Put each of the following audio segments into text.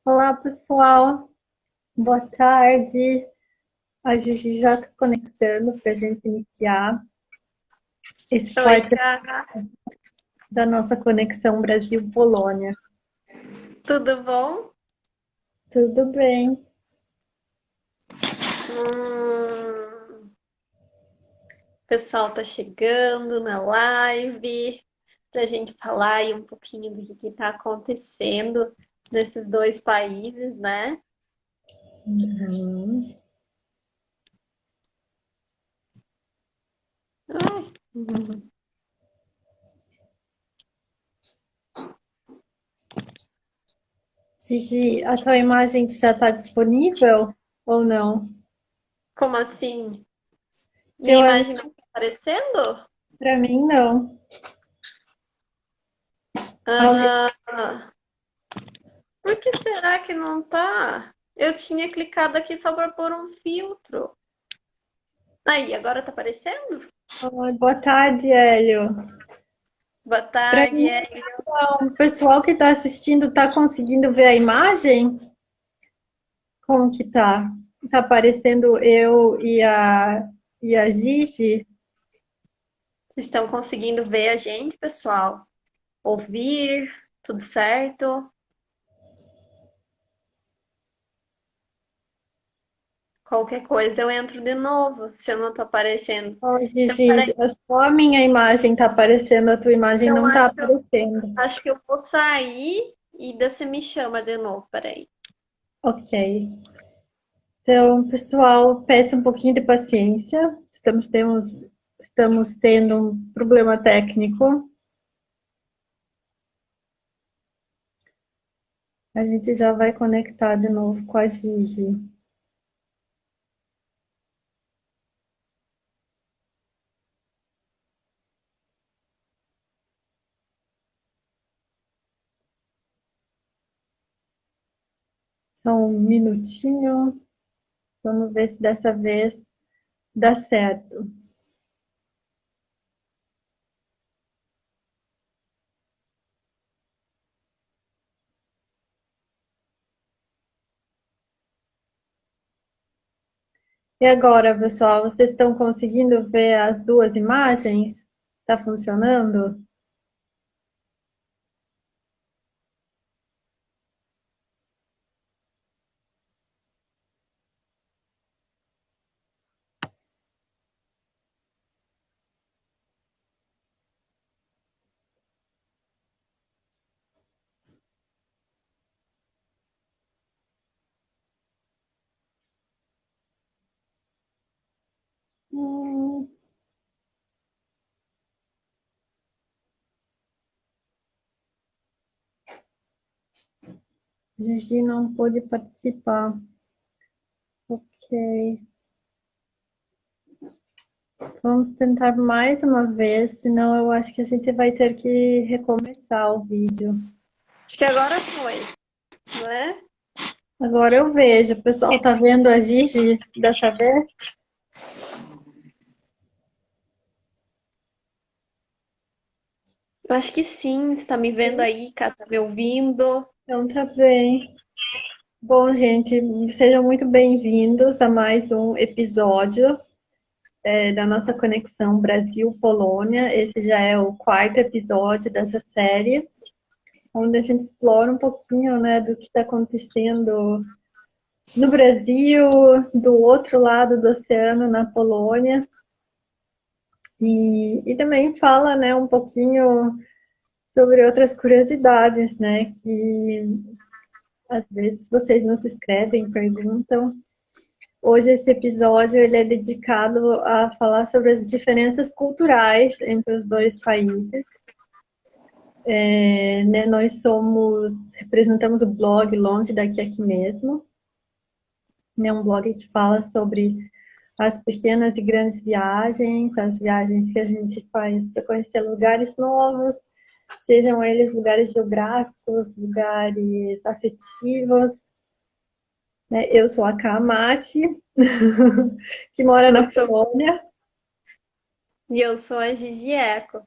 Olá, pessoal. Boa tarde. A gente já está conectando para a gente iniciar esse Oi, quarto Cá. da nossa conexão Brasil-Polônia. Tudo bom? Tudo bem? O pessoal tá chegando na live pra gente falar aí um pouquinho do que tá acontecendo nesses dois países, né? Uhum. Ai, uhum. Gigi, a tua imagem já está disponível ou não? Como assim? Que Minha eu, imagem não tá aparecendo? para mim, não. Alguém- Ah, por que será que não tá? Eu tinha clicado aqui só para pôr um filtro. Aí, agora tá aparecendo? Ai, boa tarde, Hélio. Boa Para tarde, mim, não. O pessoal que está assistindo está conseguindo ver a imagem? Como que tá? Tá aparecendo eu e a Gigi? estão conseguindo ver a gente, pessoal? Ouvir, tudo certo? Qualquer coisa eu entro de novo, se eu não tô aparecendo. Ó, Então, Gigi, peraí, só a minha imagem tá aparecendo, a tua imagem então não tá aparecendo. acho que eu vou sair e daí você me chama de novo, peraí. Ok. Então, pessoal, peço um pouquinho de paciência. Estamos tendo um problema técnico. A gente já vai conectar de novo com a Gigi. Só um minutinho. Vamos ver se dessa vez dá certo. E agora, pessoal, vocês estão conseguindo ver as duas imagens? Está funcionando? Hum, Gigi não pôde participar. Ok. Vamos tentar mais uma vez, senão eu acho que a gente vai ter que recomeçar o vídeo. Acho que agora foi, não é? Agora eu vejo, o pessoal tá vendo a Gigi dessa vez? Eu acho que sim, você tá me vendo aí, Cá, tá me ouvindo? Então tá bem. Bom, gente, sejam muito bem-vindos a mais um episódio da nossa conexão Brasil-Polônia. Esse já é o quarto episódio dessa série, onde a gente explora um pouquinho, né, do que está acontecendo no Brasil, do outro lado do oceano, na Polônia, e também fala, né, um pouquinho sobre outras curiosidades, né, que às vezes vocês nos escrevem, perguntam. Hoje esse episódio ele é dedicado a falar sobre as diferenças culturais entre os dois países. Né, representamos o blog Longe Daqui Aqui Mesmo, né, um blog que fala sobre as pequenas e grandes viagens, as viagens que a gente faz para conhecer lugares novos, sejam eles lugares geográficos, lugares afetivos. Né? Eu sou a Kamati, que mora na Muito. Polônia. E eu sou a Gigi Eco,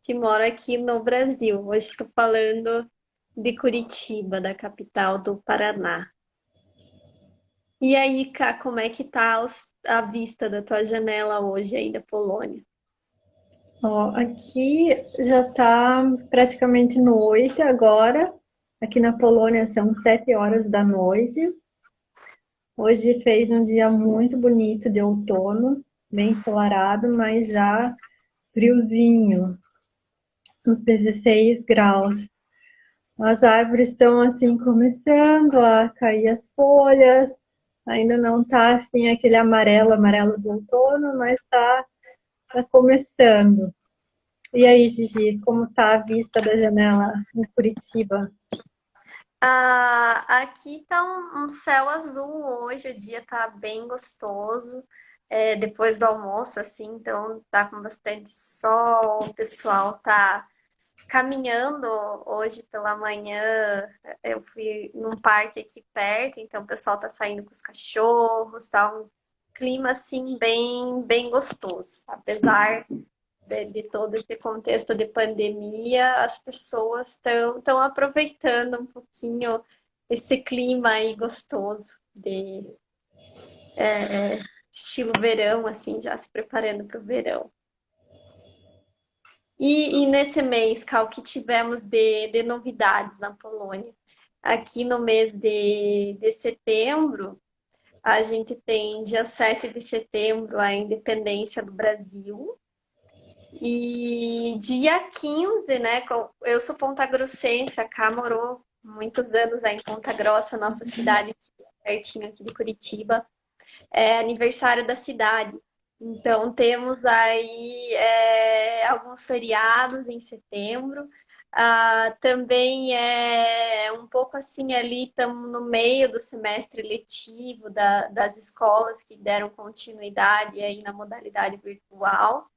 que mora aqui no Brasil. Hoje estou falando de Curitiba, da capital do Paraná. E aí, Cá, como é que tá a vista da tua janela hoje aí da Polônia? Ó, aqui já tá praticamente noite agora. Aqui na Polônia são 7 horas da noite. Hoje fez um dia muito bonito de outono, bem ensolarado, mas já friozinho, uns 16 graus. As árvores estão assim começando a cair as folhas. Ainda não tá assim aquele amarelo, amarelo do outono, mas tá começando. E aí, Gigi, como tá a vista da janela em Curitiba? Aqui tá um céu azul hoje, o dia tá bem gostoso. Depois do almoço, assim, então tá com bastante sol, o pessoal tá caminhando hoje pela manhã. Eu fui num parque aqui perto, então o pessoal tá saindo com os cachorros, tá um clima assim bem gostoso. Apesar de todo esse contexto de pandemia, as pessoas estão aproveitando um pouquinho esse clima aí gostoso de estilo verão, assim, já se preparando para o verão. E nesse mês, Cal, que tivemos de novidades na Polônia? Aqui no mês de setembro, a gente tem dia 7 de setembro a independência do Brasil. E dia 15, né? Eu sou pontagrossense, a Cá morou muitos anos aí em Ponta Grossa, nossa cidade aqui, pertinho aqui de Curitiba. É aniversário da cidade. Então temos aí alguns feriados em setembro. Também é um pouco assim ali, estamos no meio do semestre letivo das escolas que deram continuidade aí na modalidade virtual.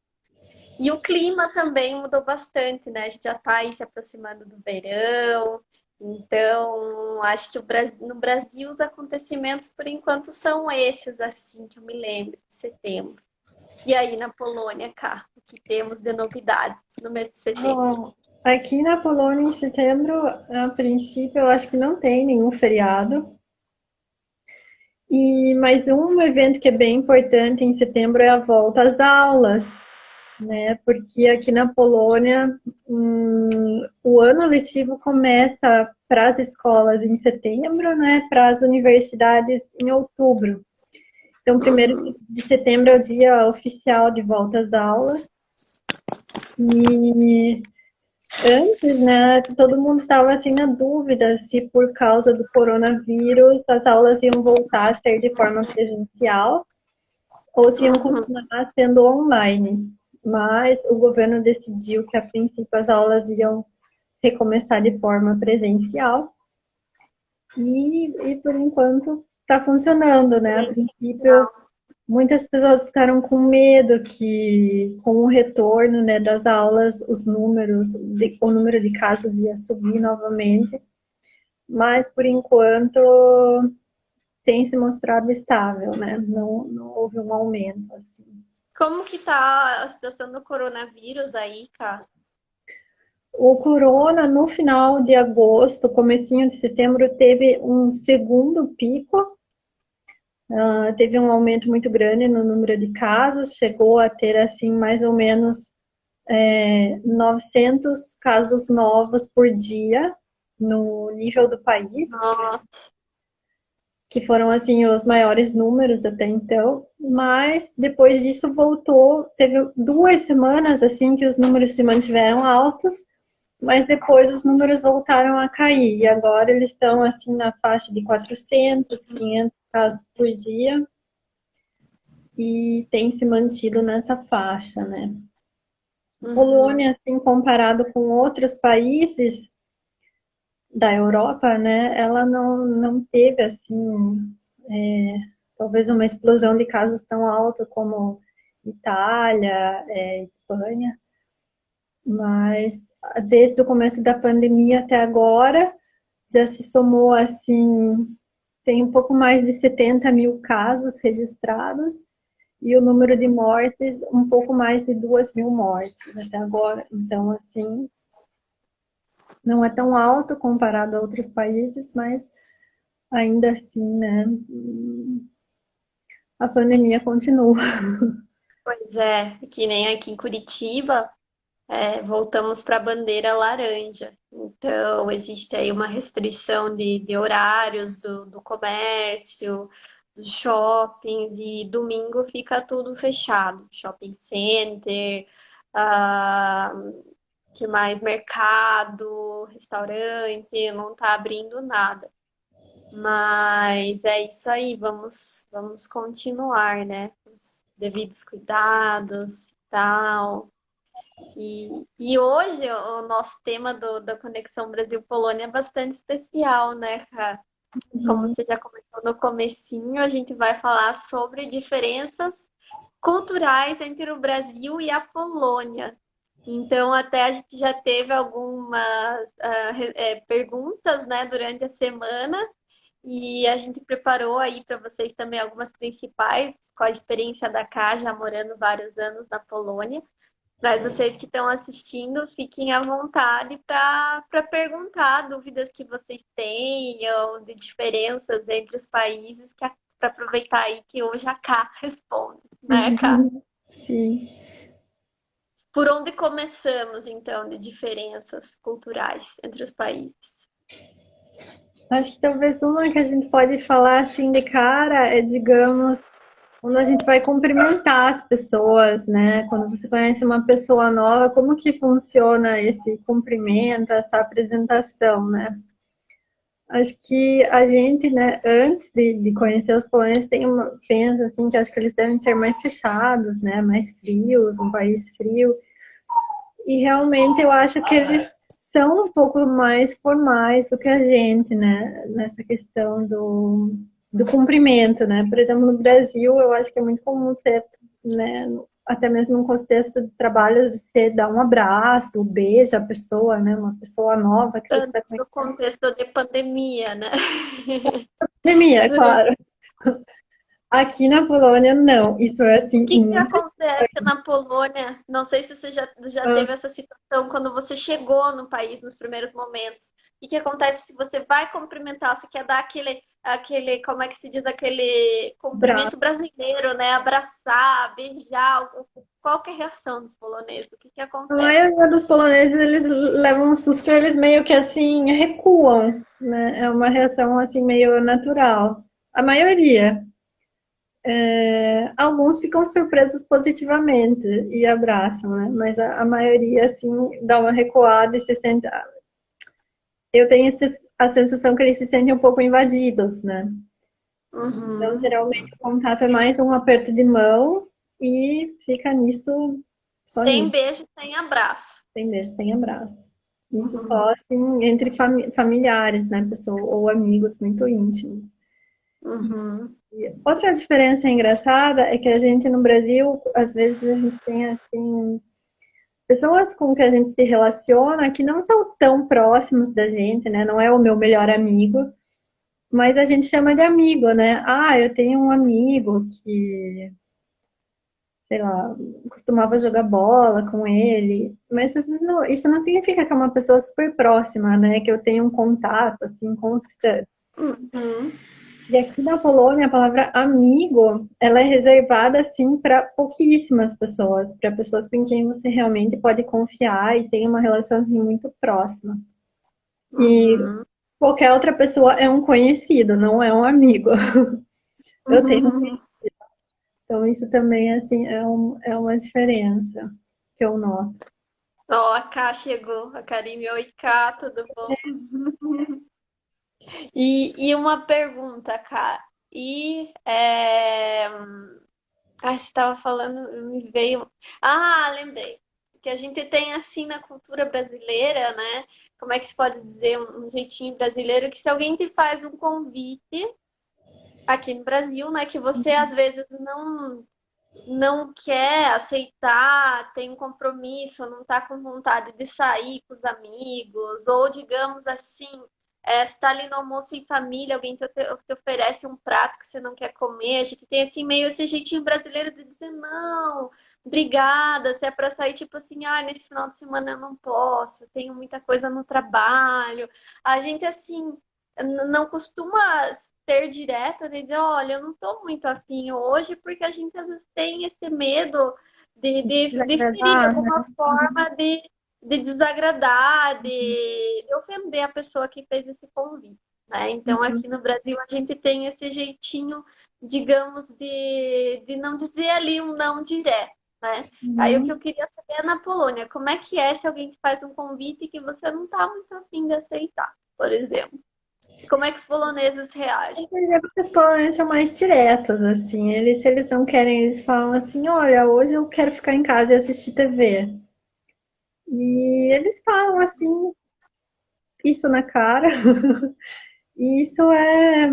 E o clima também mudou bastante, né? A gente já está aí se aproximando do verão. Então, acho que no Brasil os acontecimentos, por enquanto, são esses, assim, que eu me lembro, de setembro. E aí, na Polônia, cá, o que temos de novidades no mês de setembro? Bom, aqui na Polônia, em setembro, a princípio, eu acho que não tem nenhum feriado. E mais um evento que é bem importante em setembro é a volta às aulas, né? Porque aqui na Polônia, o ano letivo começa para as escolas em setembro, né? Para as universidades em outubro. Então, primeiro Uhum. de setembro é o dia oficial de volta às aulas. E antes, né, todo mundo estava assim na dúvida se por causa do coronavírus as aulas iam voltar a ser de forma presencial ou se iam Uhum. continuar sendo online. Mas o governo decidiu que a princípio as aulas iriam recomeçar de forma presencial e por enquanto está funcionando, né? A princípio muitas pessoas ficaram com medo que, com o retorno, né, das aulas, o número de casos ia subir novamente, mas por enquanto tem se mostrado estável, né? Não houve um aumento assim. Como que tá a situação do coronavírus aí, cá? O corona, no final de agosto, comecinho de setembro, teve um segundo pico. Teve um aumento muito grande no número de casos, chegou a ter assim mais ou menos 900 casos novos por dia no nível do país, Nossa. que foram assim os maiores números até então, mas depois disso voltou, teve 2 semanas assim que os números se mantiveram altos, mas depois os números voltaram a cair e agora eles estão assim na faixa de 400, 500 casos por dia e tem se mantido nessa faixa, né? Uhum. Polônia, assim, comparado com outros países da Europa, né, ela não teve, assim, talvez uma explosão de casos tão alta como Itália, Espanha, mas desde o começo da pandemia até agora, já se somou, assim, tem um pouco mais de 70 mil casos registrados, e o número de mortes, um pouco mais de 2 mil mortes até agora. Então, assim, não é tão alto comparado a outros países, mas ainda assim, né, a pandemia continua. Pois é, que nem aqui em Curitiba, voltamos para a bandeira laranja. Então, existe aí uma restrição de horários do comércio, dos shoppings, e domingo fica tudo fechado. Shopping center, ah, que mais? Mercado, restaurante, não está abrindo nada. Mas é isso aí, vamos continuar, né? Os devidos cuidados e tal. E hoje o nosso tema da Conexão Brasil-Polônia é bastante especial, né, cara? Como você já comentou no comecinho, a gente vai falar sobre diferenças culturais entre o Brasil e a Polônia. Então, até a gente já teve algumas perguntas, né, durante a semana, e a gente preparou aí para vocês também algumas principais, com a experiência da Cá, já morando vários anos na Polônia. Mas vocês que estão assistindo, fiquem à vontade para perguntar dúvidas que vocês tenham, de diferenças entre os países, para aproveitar aí que hoje a Cá responde, né, Cá? Sim. Por onde começamos, então, de diferenças culturais entre os países? Acho que talvez uma que a gente pode falar assim de cara é, digamos, quando a gente vai cumprimentar as pessoas, né? Quando você conhece uma pessoa nova, como que funciona esse cumprimento, essa apresentação, né? Acho que a gente, né, antes de conhecer os poloneses, pensa assim que acho que eles devem ser mais fechados, né? Mais frios, um país frio. E realmente eu acho que eles são um pouco mais formais do que a gente, né? Nessa questão do cumprimento, né? Por exemplo, no Brasil, eu acho que é muito comum ser, né? Até mesmo no contexto de trabalho, você dá um abraço, beija a pessoa, né? Uma pessoa nova que você está Antes do conhecendo. contexto de pandemia, né? Pandemia, Durante claro. Aqui na Polônia, não. Isso é, assim, que muito acontece na Polônia? Não sei se você já estranho. teve essa situação quando você chegou no país nos primeiros momentos. O que acontece se você vai cumprimentar? Você quer dar como é que se diz, aquele cumprimento brasileiro, né? Abraçar, beijar. Qual que é a reação dos poloneses? O que A acontece? maioria dos poloneses, eles levam um susto, eles meio que assim recuam, né? É uma reação assim meio natural. A maioria. Alguns ficam surpresos positivamente e abraçam, né? Mas a maioria assim dá uma recuada e se sente. Eu tenho a sensação que eles se sentem um pouco invadidos, né? Então, Uhum. geralmente o contato é mais um aperto de mão e fica nisso, só Sem nisso. beijo, sem abraço. Sem beijo, sem abraço. Isso Uhum. só assim entre familiares, né, pessoa ou amigos muito íntimos. Uhum. Outra diferença engraçada é que a gente no Brasil, às vezes a gente tem assim pessoas com que a gente se relaciona que não são tão próximos da gente, né? Não é o meu melhor amigo, mas a gente chama de amigo, né? Ah, eu tenho um amigo que, sei lá, costumava jogar bola com ele, mas isso não significa que é uma pessoa super próxima, né? Que eu tenho um contato, assim, constante. Uhum. E aqui na Polônia, a palavra amigo, ela é reservada, assim, para pouquíssimas pessoas, para pessoas com quem você realmente pode confiar e tem uma relação, assim, muito próxima. E Uhum. qualquer outra pessoa é um conhecido, não é um amigo. Eu tenho. Uhum. Então, isso também, assim, é uma diferença que eu noto. Ó, a Cá chegou, a Karine. Oi, Cá, tudo bom? E uma pergunta, Cá. Você estava falando, me veio. Ah, lembrei. Que a gente tem assim na cultura brasileira, né? Como é que se pode dizer um jeitinho brasileiro que se alguém te faz um convite aqui no Brasil, né? Que você às vezes não quer aceitar, tem um compromisso, não está com vontade de sair com os amigos, ou digamos assim, você está ali no almoço em família, alguém te oferece um prato que você não quer comer, a gente tem assim meio esse jeitinho brasileiro de dizer não, brigada, se é pra sair, tipo assim, ah, nesse final de semana eu não posso, tenho muita coisa no trabalho. A gente, assim, não costuma ser direta, de dizer, olha, eu não tô muito afim hoje, porque a gente às vezes tem esse medo de ferir de Desagradar, né? alguma forma, de desagradar, de ofender a pessoa que fez esse convite, né? Então, Uhum. aqui no Brasil, a gente tem esse jeitinho, digamos, de não dizer ali um não direto, né? Aí o que eu Uhum. queria saber é na Polônia, como é que é se alguém te faz um convite que você não está muito afim de aceitar, por exemplo? Como é que os poloneses reagem? Por exemplo, os poloneses são mais diretos, assim. Eles, se eles não querem, eles falam assim, olha, hoje eu quero ficar em casa e assistir TV. E eles falam assim, isso na cara. E isso é,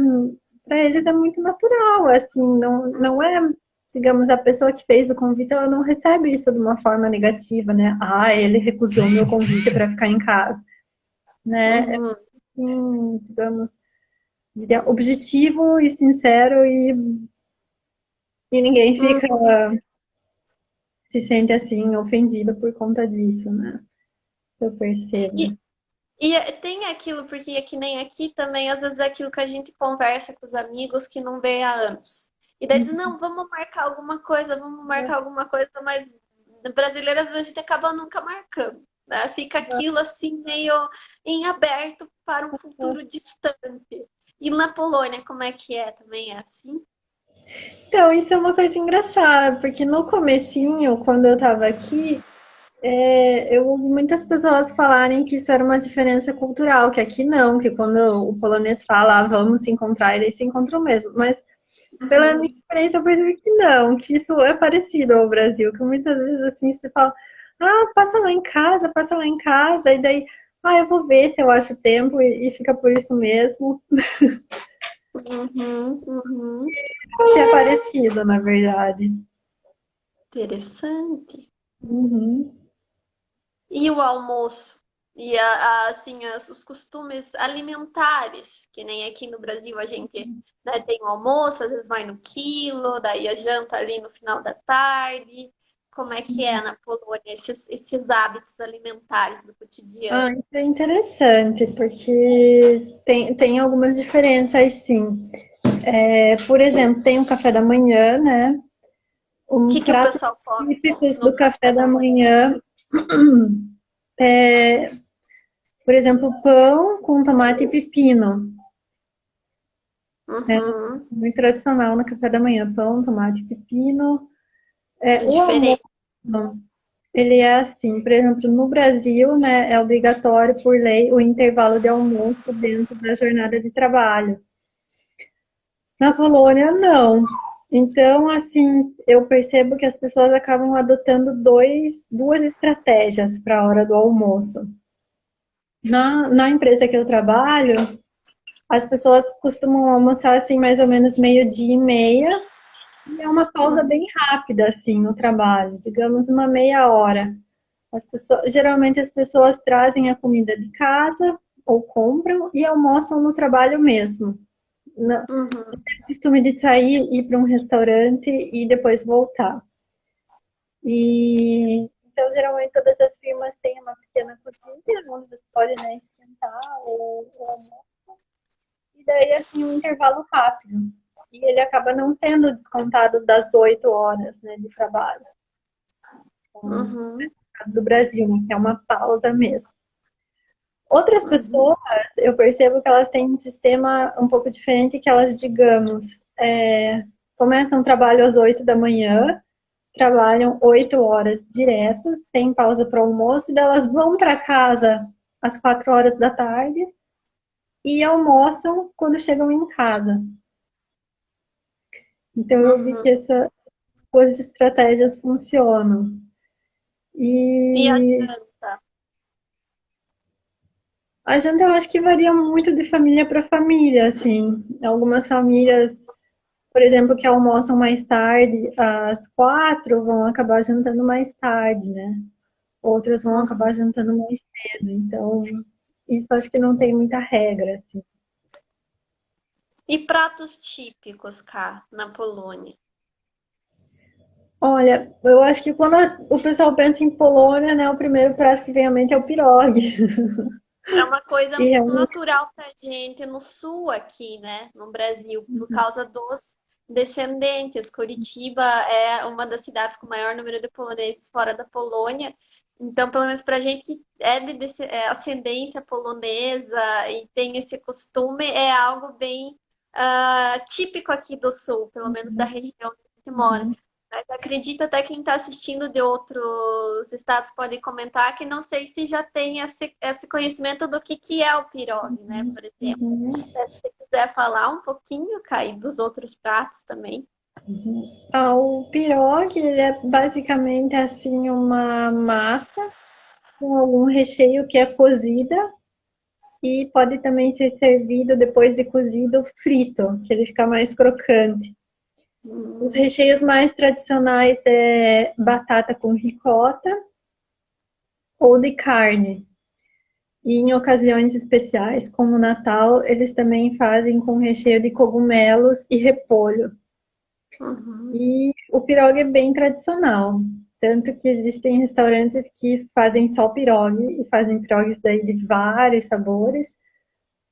para eles é muito natural, assim, não é, digamos, a pessoa que fez o convite, ela não recebe isso de uma forma negativa, né? Ah, ele recusou meu convite para ficar em casa, né? É, Uhum, assim, digamos, diria, objetivo e sincero e ninguém fica uhum. se sente assim ofendido por conta disso, né? Eu E, percebo. tem aquilo, porque é que nem aqui também, às vezes é aquilo que a gente conversa com os amigos que não vê há anos. E daí diz, não, vamos marcar alguma coisa, mas brasileiras a gente acaba nunca marcando, né? Fica aquilo assim meio em aberto para um futuro distante. E na Polônia, como é que é? Também é assim? Então, isso é uma coisa engraçada, porque no comecinho, quando eu tava aqui, eu ouvi muitas pessoas falarem que isso era uma diferença cultural, que aqui não, que quando o polonês fala, "Ah, vamos se encontrar, eles se encontram mesmo." Mas pela minha Uhum. experiência, eu percebi que não, que isso é parecido ao Brasil, que muitas vezes assim você fala, ah, passa lá em casa, e daí, ah, eu vou ver se eu acho tempo e fica por isso mesmo, Uhum, uhum. que é parecido, na verdade. Interessante. Uhum. E o almoço? E assim, os costumes alimentares, que nem aqui no Brasil a gente, né, tem o almoço, às vezes vai no quilo, daí a janta ali no final da tarde. Como é que é na Polônia esses hábitos alimentares do cotidiano? Ah, isso é interessante, porque tem algumas diferenças, sim. Por exemplo, tem o café da manhã, né? O Um que o pratos pessoal come típicos no do café café da da manhã? manhã, por exemplo, pão com tomate e pepino. É Uhum. muito tradicional no café da manhã, pão, tomate, pepino. É O almoço, diferente. ele é assim, por exemplo, no Brasil, né, é obrigatório por lei o intervalo de almoço dentro da jornada de trabalho. Na Polônia, não. Então, assim, eu percebo que as pessoas acabam adotando duas estratégias para a hora do almoço. Na empresa que eu trabalho, as pessoas costumam almoçar assim mais ou menos meio-dia e meia, e é uma pausa bem rápida assim no trabalho, digamos uma meia hora. Geralmente as pessoas trazem a comida de casa ou compram e almoçam no trabalho mesmo. Não Uhum. tem costume de sair, ir para um restaurante e depois voltar. E então geralmente todas as firmas têm uma pequena cozinha onde você pode, né, esquentar o almoço e daí assim um intervalo rápido. E ele acaba não sendo descontado das 8 horas, né, de trabalho. No Uhum. caso do Brasil, né, que é uma pausa mesmo. Outras Uhum. pessoas, eu percebo que elas têm um sistema um pouco diferente, que elas, digamos, começam o trabalho às 8 da manhã, trabalham 8 horas diretas, sem pausa para almoço, e daí elas vão para casa às 4 horas da tarde e almoçam quando chegam em casa. Então eu vi Uhum. que essas duas estratégias funcionam. E a E janta? a janta eu acho que varia muito de família para família, assim. Algumas famílias, por exemplo, que almoçam mais tarde, às 4, vão acabar jantando mais tarde, né? Outras vão Uhum. acabar jantando mais cedo. Então, isso acho que não tem muita regra, assim. E pratos típicos cá na Polônia? Olha, eu acho que quando o pessoal pensa em Polônia, né, o primeiro prato que vem à mente é o pierogi. É uma coisa E muito realmente, natural para gente no sul aqui, né, no Brasil, por causa dos descendentes. Curitiba é uma das cidades com maior número de poloneses fora da Polônia. Então, pelo menos para gente que é de ascendência polonesa e tem esse costume, é algo bem típico aqui do sul, pelo menos da região que a gente mora. uhum, Mas acredito até quem está assistindo de outros estados pode comentar que não sei se já tem esse conhecimento do que é o pirogue, né? Por exemplo. uhum. Se você quiser falar um pouquinho, Kai, dos outros pratos também. Ah, o pierogi, ele é basicamente assim uma massa com algum recheio que é cozida e pode também ser servido depois de cozido frito, que ele fica mais crocante. Os Hum, recheios mais tradicionais é batata com ricota ou de carne. E em ocasiões especiais, como o Natal, eles também fazem com recheio de cogumelos e repolho. uhum. E o pirogue é bem tradicional, tanto que existem restaurantes que fazem só pirogue e fazem pirogues daí de vários sabores,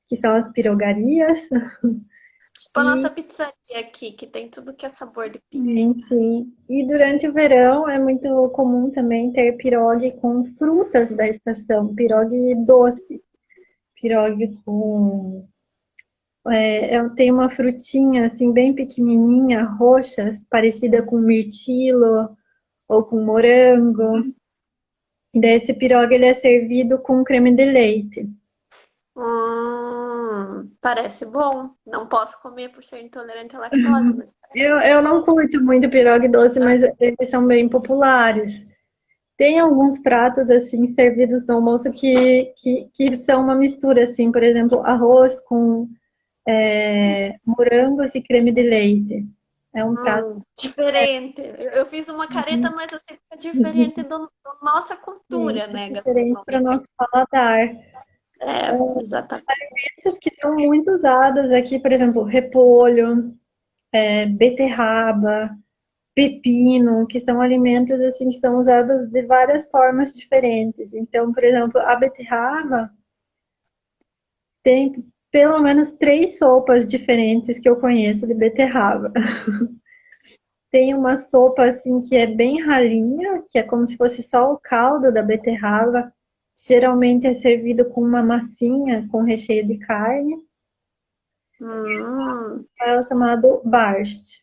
que são as pirogarias. Tipo a E nossa pizzaria aqui, que tem tudo que é sabor de pizza. sim, sim. E durante o verão é muito comum também ter pirogue com frutas da estação, pirogue doce, pirogue com tem uma frutinha assim bem pequenininha, roxa, parecida com mirtilo ou com morango. E daí esse pirogue ele é servido com creme de leite. Parece bom. Não posso comer por ser intolerante à lactose, mas parece Eu não gostoso. curto muito pirogue doce, mas eles são bem populares. Tem alguns pratos assim servidos no almoço que são uma mistura assim, por exemplo, arroz com morangos e creme de leite. É um prato Diferente. Eu fiz uma careta, mas assim fica diferente da nossa cultura, né, diferente para o gastronômica. nosso paladar. É, exatamente. Alimentos que são muito usados aqui, por exemplo, repolho, beterraba, pepino, que são alimentos assim que são usados de várias formas diferentes. Então, por exemplo, a beterraba tem pelo menos 3 sopas diferentes que eu conheço de beterraba. Tem uma sopa assim que é bem ralinha, que é como se fosse só o caldo da beterraba. Geralmente é servido com uma massinha com recheio de carne. Hum, É o chamado barst.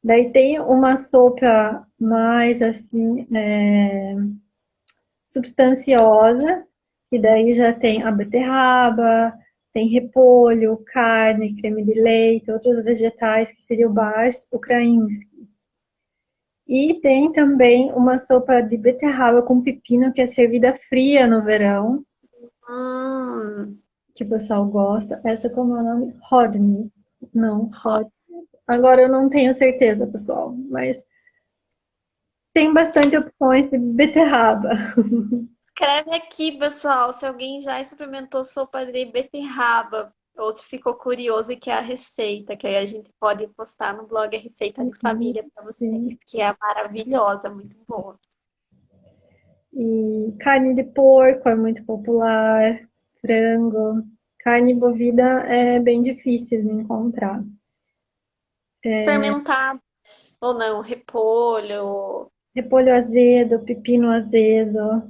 Daí tem uma sopa mais assim substanciosa, que daí já tem a beterraba, tem repolho, carne, creme de leite, outros vegetais, que seria o barst ukrainski. E tem também uma sopa de beterraba com pepino que é servida fria no verão, hum. que o pessoal gosta. Essa como é o nome? Rodney. Não, Rodney. Agora eu não tenho certeza, pessoal, mas tem bastante opções de beterraba. Escreve aqui, pessoal, se alguém já experimentou sopa de beterraba ou se ficou curioso e quer a receita, que aí a gente pode postar no blog a receita de família para vocês, Sim. que é maravilhosa, muito boa. E carne de porco é muito popular, frango. Carne bovina é bem difícil de encontrar. Fermentado ou não, repolho, Repolho azedo, pepino azedo,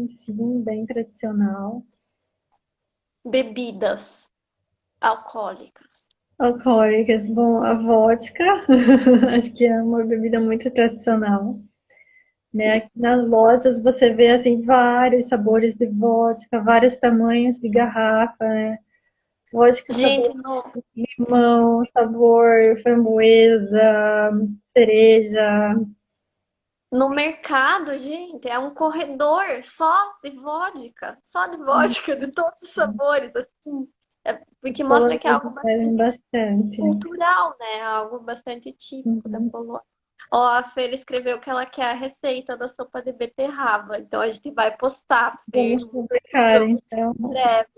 sim, bem tradicional. bebidas alcoólicas. Alcoólicas, bom, a vodka, acho que é uma bebida muito tradicional, né? Aqui nas lojas você vê assim vários sabores de vodka, vários tamanhos de garrafa, né? Vodka sabor Gente, limão, sabor framboesa, cereja. no mercado, gente, é um corredor só de vodka, de todos os sabores, assim. Porque As mostra que é algo polonesas bebem bastante bastante. cultural, né? Algo bastante típico da Uhum. Polônia. Ó, a Fer escreveu que ela quer a receita da sopa de beterraba, então a gente vai postar, Fer, Vamos muito publicar, então. breve.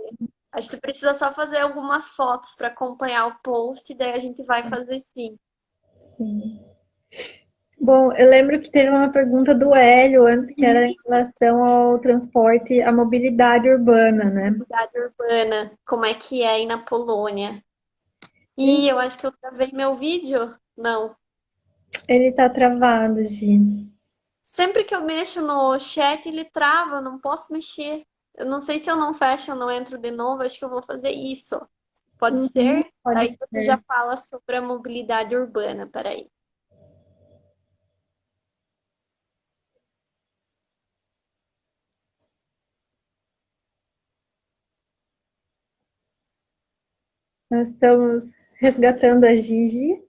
A gente precisa só fazer algumas fotos para acompanhar o post, e daí a gente vai fazer sim. Sim. Bom, eu lembro que teve uma pergunta do Hélio antes, que era em relação ao transporte, à mobilidade urbana, né? Cidade urbana, como é que é aí na Polônia? E E eu acho que eu travei meu vídeo. Não. ele tá travado, Gi. Sempre que eu mexo no chat, ele trava, eu não posso mexer. Eu não sei se eu não fecho ou não entro de novo, acho que eu vou fazer isso. Pode Uhum, ser? pode Aí você já ser. fala sobre a mobilidade urbana, peraí. Nós estamos resgatando a Gigi.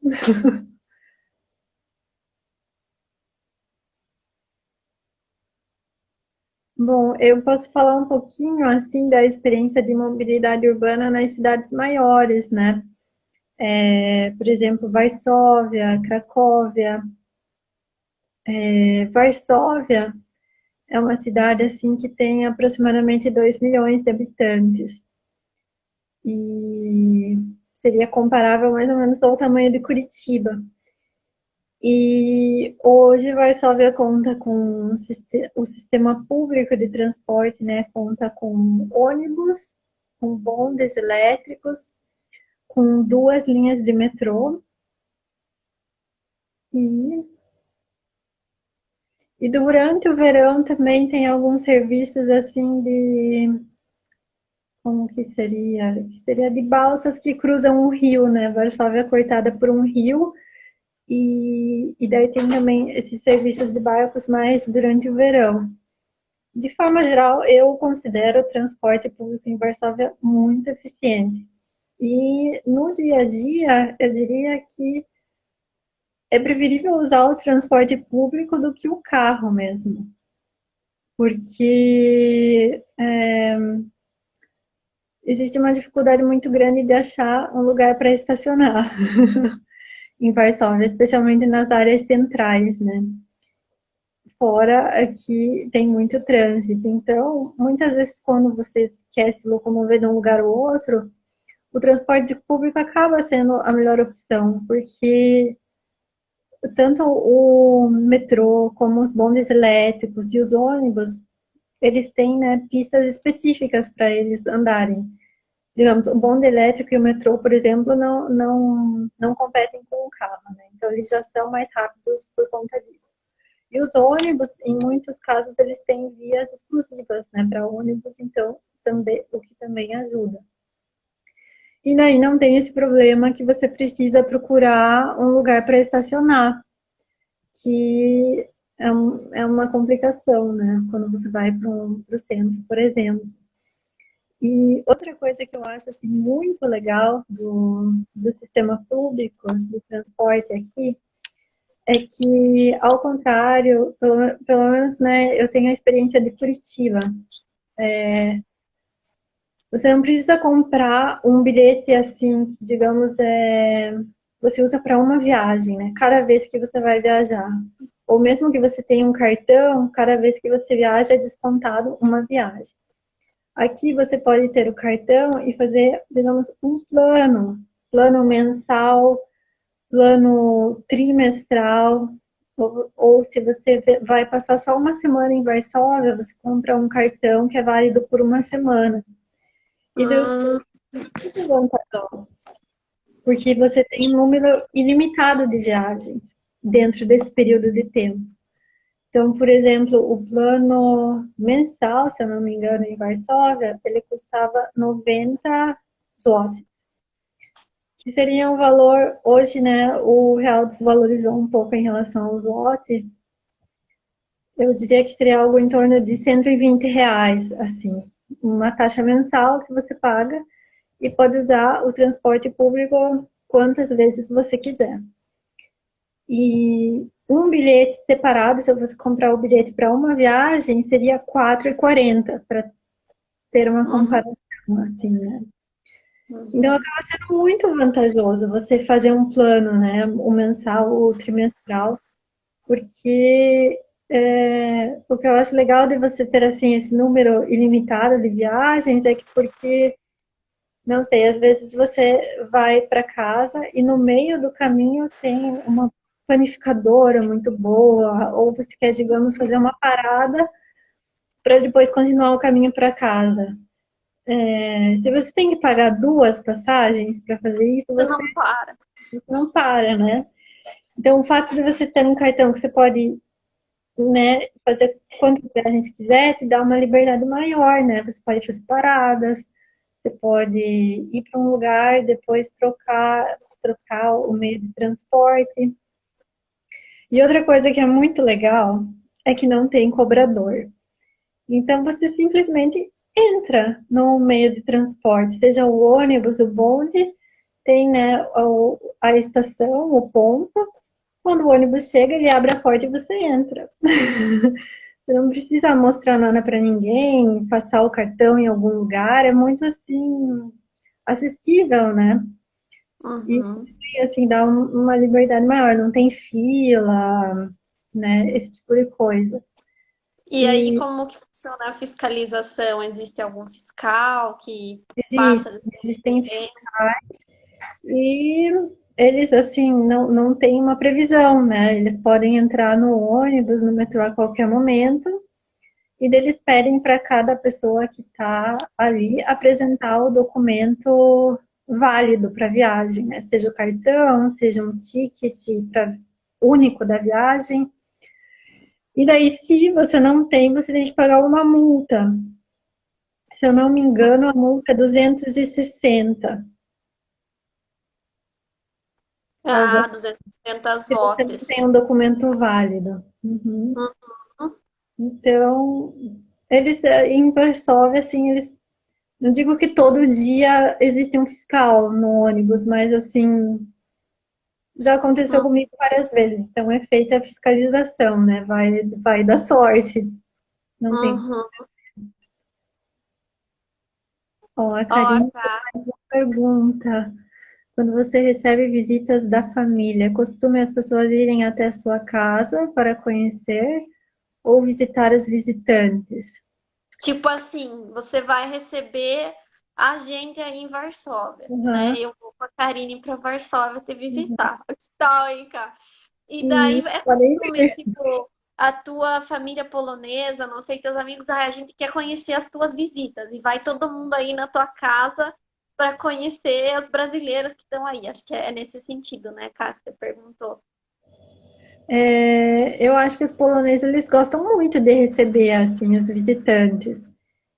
Bom, eu posso falar um pouquinho assim da experiência de mobilidade urbana nas cidades maiores, né? Por exemplo, Varsóvia, Cracóvia. Varsóvia é uma cidade assim que tem aproximadamente 2 milhões de habitantes e seria comparável mais ou menos ao tamanho de Curitiba. E hoje Varsóvia conta com o sistema público de transporte, né? Conta com ônibus, com bondes elétricos, com 2 linhas de metrô e, e durante o verão também tem alguns serviços assim de como que seria? Que seria de balsas que cruzam um rio, né? Varsóvia é cortada por um rio e daí tem também esses serviços de barcos mais durante o verão. De forma geral, eu considero o transporte público em Varsóvia muito eficiente. E no dia a dia, eu diria que é preferível usar o transporte público do que o carro mesmo, porque existe uma dificuldade muito grande de achar um lugar para estacionar em Varsóvia, especialmente nas áreas centrais, né? Fora aqui tem muito trânsito, então muitas vezes quando você quer se locomover de um lugar ou outro, o transporte público acaba sendo a melhor opção, porque tanto o metrô como os bondes elétricos e os ônibus, eles têm, né, pistas específicas para eles andarem. Digamos, o bonde elétrico e o metrô, por exemplo, não competem com o carro, né? Então eles já são mais rápidos por conta disso. E os ônibus, em muitos casos, eles têm vias exclusivas, né, para ônibus, então também, o que também ajuda. E daí não tem esse problema que você precisa procurar um lugar para estacionar, que é uma complicação, né? Quando você vai para o centro, por exemplo. E outra coisa que eu acho assim, muito legal do sistema público de transporte aqui é que, ao contrário, pelo menos, né, eu tenho a experiência de Curitiba. Você não precisa comprar um bilhete assim, que, digamos, você usa para uma viagem, né? Cada vez que você vai viajar. Ou mesmo que você tenha um cartão, cada vez que você viaja é descontado uma viagem. Aqui você pode ter o cartão e fazer, digamos, um plano mensal, plano trimestral, ou se você vai passar só uma semana em Varsóvia, você compra um cartão que é válido por uma semana. E Deus Hum, muito vantajosos, porque você tem um número ilimitado de viagens dentro desse período de tempo. Então, por exemplo, o plano mensal, se eu não me engano, em Varsóvia, ele custava 90 zlotys, que seria um valor, hoje, né, o real desvalorizou um pouco em relação ao zloty, eu diria que seria algo em torno de R$ 120, assim, uma taxa mensal que você paga e pode usar o transporte público quantas vezes você quiser. E um bilhete separado, se eu fosse comprar o bilhete para uma viagem, seria R$ 4,40, para ter uma uhum, comparação, assim, né? Então, uhum. acaba sendo muito vantajoso você fazer um plano, né? O mensal, o trimestral, porque o que eu acho legal de você ter, assim, esse número ilimitado de viagens é que porque, não sei, às vezes você vai para casa e no meio do caminho tem uma panificadora muito boa, ou você quer, digamos, fazer uma parada para depois continuar o caminho para casa. Se você tem que pagar 2 passagens para fazer isso, Você você não para. não para, né? Então, o fato de você ter um cartão que você pode, né, fazer quantas viagens quiser, te dá uma liberdade maior, né? Você pode fazer paradas, você pode ir para um lugar, depois trocar o meio de transporte. E outra coisa que é muito legal é que não tem cobrador. Então você simplesmente entra no meio de transporte, seja o ônibus, o bonde, tem, né, a estação, o ponto. Quando o ônibus chega, ele abre a porta e você entra. Você não precisa mostrar nada para ninguém, passar o cartão em algum lugar, é muito assim acessível, né? E Uhum. assim dá uma liberdade maior, não tem fila, né? Esse tipo de coisa. E aí, E como que funciona a fiscalização? Existe algum fiscal que existe, passa depois do existem tempo? e eles, assim, não têm uma previsão, né? Eles podem entrar no ônibus, no metrô a qualquer momento, e daí eles pedem para cada pessoa que está ali apresentar o documento válido para a viagem, né? Seja o cartão, seja um ticket único da viagem. E daí, se você não tem, você tem que pagar uma multa. Se eu não me engano, a multa é 260. Ah, 260 Se você não zlotys. tem um documento válido. Uhum. Uhum. Então, eles em Varsóvia, assim, eles. Não digo que todo dia existe um fiscal no ônibus, mas assim, já aconteceu comigo várias vezes. Então é feita a fiscalização, né? Vai dar sorte. Não tem. Uhum. Ó, a Ó, Karine tá. pergunta: quando você recebe visitas da família, costuma as pessoas irem até a sua casa para conhecer ou visitar os visitantes? Tipo assim, você vai receber a gente aí em Varsóvia, Uhum. né? Eu vou com a Karine pra Varsóvia te visitar. Que tal, hein, cara? E daí Sim, é podem costume, vir. tipo, a tua família polonesa, não sei, teus amigos, a gente quer conhecer as tuas visitas. E vai todo mundo aí na tua casa para conhecer os brasileiros que estão aí. Acho que é nesse sentido, né, cara, que você perguntou. Eu acho que os poloneses eles gostam muito de receber assim os visitantes.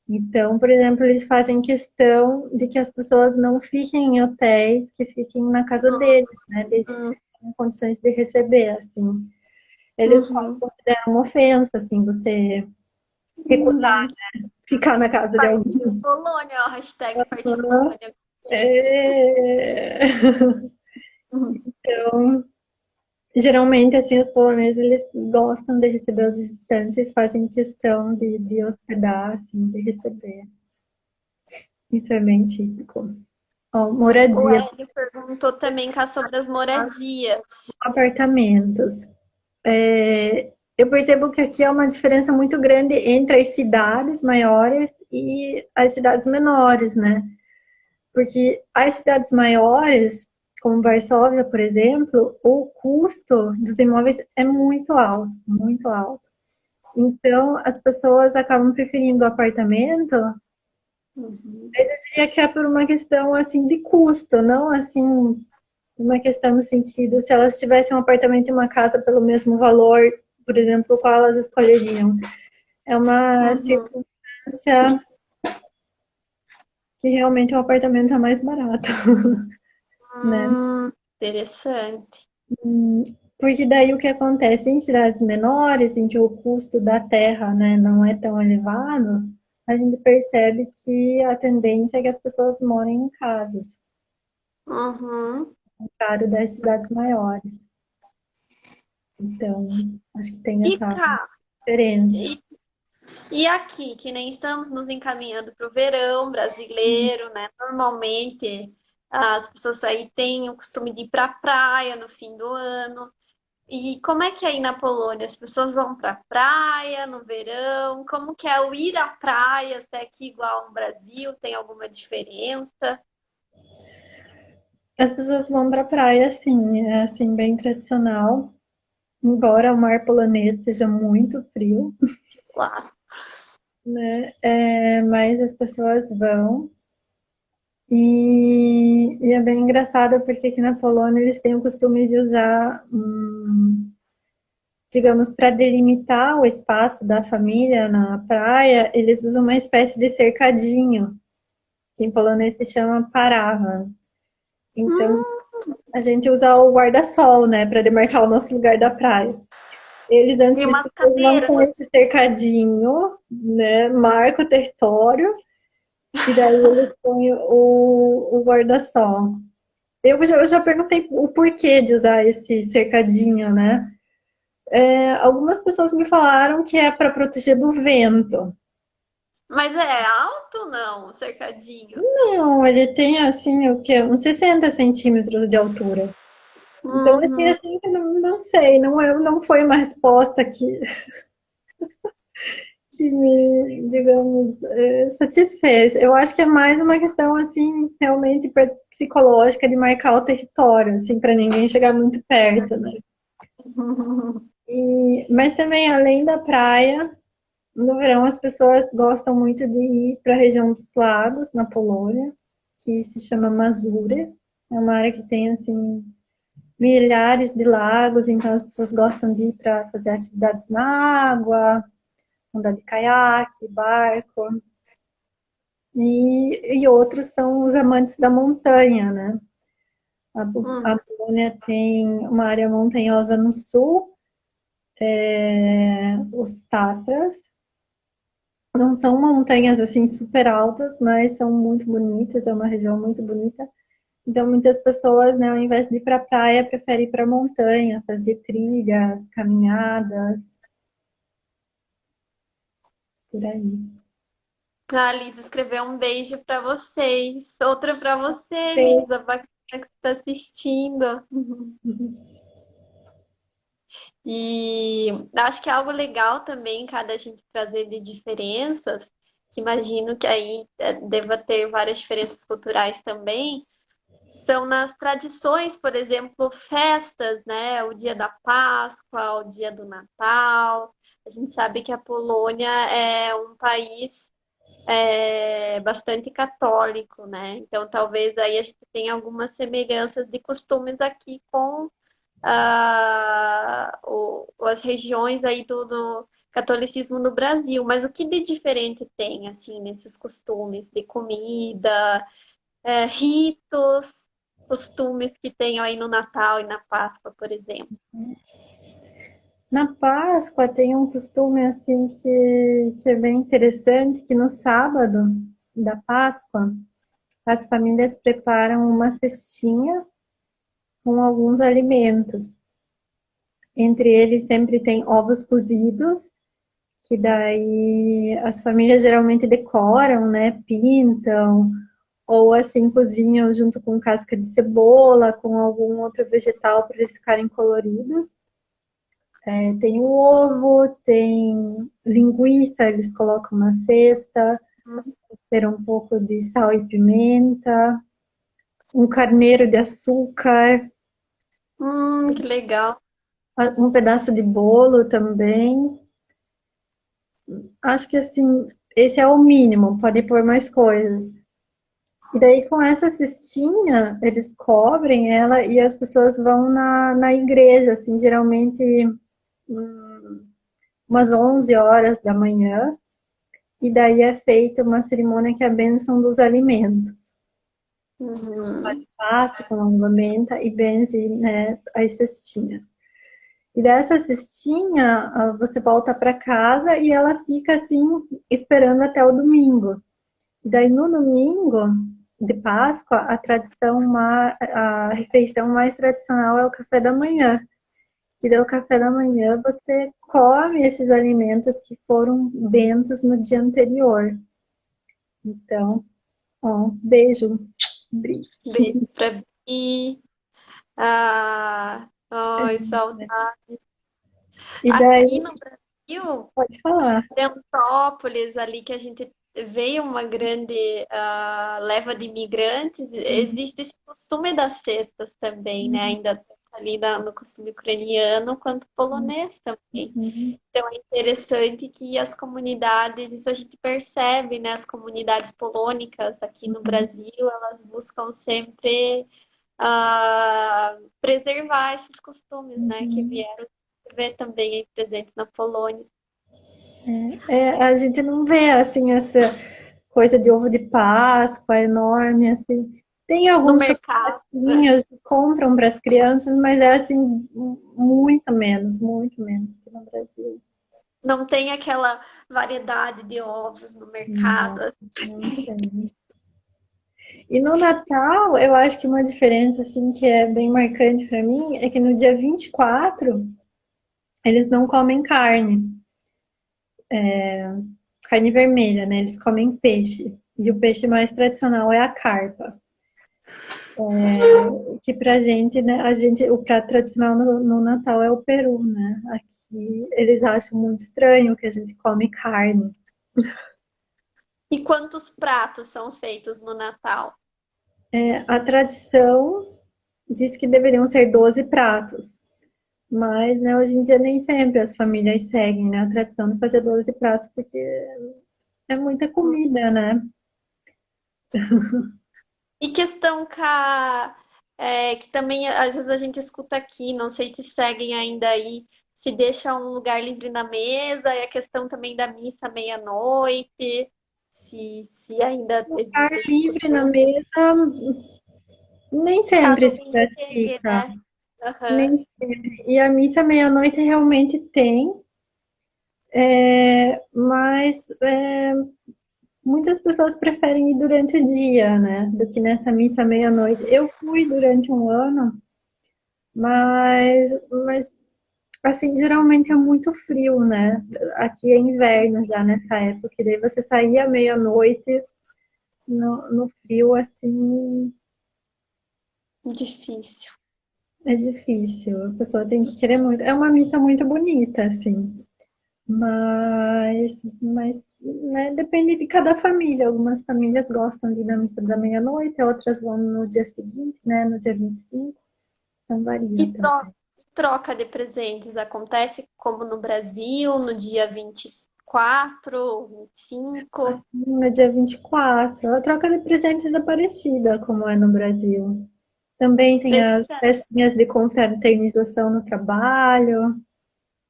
Então, por exemplo, eles fazem questão de que as pessoas não fiquem em hotéis, que fiquem na casa deles, né? Desde que Uhum, tenham condições de receber, assim. Eles uhum. consideram uma ofensa, assim, você recusar Uhum. ficar na casa de Partiu alguém. Polônia, ó, hashtag Partiu Polônia. É... Uhum. Então, geralmente, assim, os poloneses, eles gostam de receber os visitantes e fazem questão de hospedar, assim, de receber. Isso é bem típico. Ó, O moradia, Hélio perguntou também cá sobre as moradias. apartamentos. Eu percebo que aqui é uma diferença muito grande entre as cidades maiores e as cidades menores, né? Porque as cidades maiores, como Varsóvia, por exemplo, o custo dos imóveis é muito alto, muito alto. Então, as pessoas acabam preferindo o apartamento, Uhum. mas eu diria que é por uma questão assim de custo, não assim uma questão no sentido se elas tivessem um apartamento e uma casa pelo mesmo valor, por exemplo, qual elas escolheriam. É uma Uhum. circunstância que realmente o apartamento é mais barato, né? Interessante. Porque daí o que acontece em cidades menores, em que o custo da terra, né, não é tão elevado, a gente percebe que a tendência é que as pessoas morem em casas, Uhum. claro, das cidades maiores. Então, acho que tem E essa cá, diferença. e, e aqui, que nem estamos nos encaminhando para o verão brasileiro, né? Normalmente as pessoas aí têm o costume de ir para a praia no fim do ano. E como é que é aí na Polônia? As pessoas vão para a praia no verão? Como que é o ir à praia? Se é aqui igual no Brasil? Tem alguma diferença? As pessoas vão para a praia, assim, é assim, bem tradicional. embora o mar polonês seja muito frio, Claro. né? Mas as pessoas vão. E é bem engraçado porque aqui na Polônia eles têm o costume de usar, digamos, para delimitar o espaço da família na praia, eles usam uma espécie de cercadinho, que em polonês se chama parawan. Então a gente usa o guarda-sol, né, para demarcar o nosso lugar da praia. Eles, antes E de umas tudo, eles vão cadeiras. com esse cercadinho, né, marca o território, e daí eles põem o guarda-sol. Eu já perguntei o porquê de usar esse cercadinho, né? Algumas pessoas me falaram que é para proteger do vento. Mas é alto, não, o cercadinho? Não, ele tem assim, o quê? Uns 60 centímetros de altura. Então, Uhum. assim, não sei, não foi uma resposta que me, digamos, satisfez. Eu acho que é mais uma questão, assim, realmente psicológica de marcar o território, assim, para ninguém chegar muito perto, né? Mas também, além da praia, no verão as pessoas gostam muito de ir para a região dos lagos, na Polônia, que se chama Mazure. É uma área que tem, assim, milhares de lagos, então as pessoas gostam de ir para fazer atividades na água, andar de caiaque, barco. E outros são os amantes da montanha, né? A Hum. Polônia tem uma área montanhosa no sul, os Tatras. Não são montanhas assim super altas, mas são muito bonitas, é uma região muito bonita. Então muitas pessoas, né, ao invés de ir para a praia, preferem ir para a montanha, fazer trilhas, caminhadas, por aí. A Lisa escreveu um beijo para vocês. Outra para você, Sim. Lisa, bacana que está assistindo. E acho que é algo legal também, cada gente trazer de diferenças, que imagino que aí deva ter várias diferenças culturais também, são nas tradições, por exemplo, festas, né? O dia da Páscoa, o dia do Natal. A gente sabe que a Polônia é um país bastante católico, né? Então, talvez aí a gente tenha algumas semelhanças de costumes aqui com as regiões aí do catolicismo no Brasil. Mas o que de diferente tem, assim, nesses costumes de comida, ritos, costumes que tem aí no Natal e na Páscoa, por exemplo? Na Páscoa tem um costume assim que é bem interessante, que no sábado da Páscoa as famílias preparam uma cestinha com alguns alimentos. Entre eles sempre tem ovos cozidos, que daí as famílias geralmente decoram, né? Pintam, ou assim cozinham junto com casca de cebola, com algum outro vegetal para eles ficarem coloridos. Tem o ovo, tem linguiça, eles colocam na cesta, ter um pouco de sal e pimenta, um carneiro de açúcar, Que legal. um pedaço de bolo também. Acho que assim, esse é o mínimo, pode pôr mais coisas. E daí com essa cestinha, eles cobrem ela e as pessoas vão na igreja, assim, geralmente umas 11 horas da manhã, e daí é feita uma cerimônia que é a bênção dos alimentos. Uhum. Passa com a menta e benze, né, as cestinhas. E dessa cestinha, você volta para casa e ela fica assim, esperando até o domingo. E daí no domingo de Páscoa, a refeição mais tradicional é o café da manhã. E daí o café da manhã você come esses alimentos que foram bentos no dia anterior. Então, ó, beijo, Bri. Beijo pra Bi. Ai, saudade. E daí, Aqui no Brasil, pode falar. Petrópolis, ali que a gente veio uma grande leva de imigrantes, existe esse costume das cestas também, né? Ainda ali no costume ucraniano, quanto polonês também. Uhum. Então é interessante que as comunidades, a gente percebe, né, as comunidades polônicas aqui no Brasil, elas buscam sempre preservar esses costumes, né, que Uhum. vieram ver também aí presentes na Polônia. A gente não vê assim essa coisa de ovo de Páscoa enorme assim. Tem No alguns mercado, né? chocolatinhos que compram para as crianças, mas é assim muito menos que no Brasil. Não tem aquela variedade de ovos no Não, mercado. não tem. E no Natal, eu acho que uma diferença assim que é bem marcante para mim é que no dia 24 eles não comem carne vermelha, né? Eles comem peixe. E o peixe mais tradicional é a carpa. Que pra gente, né, o prato tradicional no Natal é o peru, né? Aqui eles acham muito estranho que a gente come carne. E quantos pratos são feitos no Natal? A tradição diz que deveriam ser 12 pratos, mas né, hoje em dia nem sempre as famílias seguem, né, a tradição de fazer 12 pratos, porque é muita comida, né? E questão que também às vezes a gente escuta aqui, não sei se seguem ainda aí, se deixa um lugar livre na mesa, e a questão também da missa meia-noite, se ainda Ar existe esse livre na costume. mesa nem Caso sempre se alguém chegue, pratica, né? Aham. nem sempre. E a missa meia-noite realmente tem, mas muitas pessoas preferem ir durante o dia, né, do que nessa missa meia-noite. Eu fui durante um ano, mas assim, geralmente é muito frio, né? Aqui é inverno já nessa época, e daí você sair à meia-noite no frio, assim, Difícil. é difícil. A pessoa tem que querer muito. É uma missa muito bonita, assim. Mas né, depende de cada família. Algumas famílias gostam de ir na missa da meia-noite, outras vão no dia seguinte, né, no dia 25. Então varia E também. troca de presentes acontece como no Brasil, no dia 24, 25. Assim, no dia 24, a troca de presentes é parecida como é no Brasil. Também tem as Existe, festinhas de confraternização no trabalho.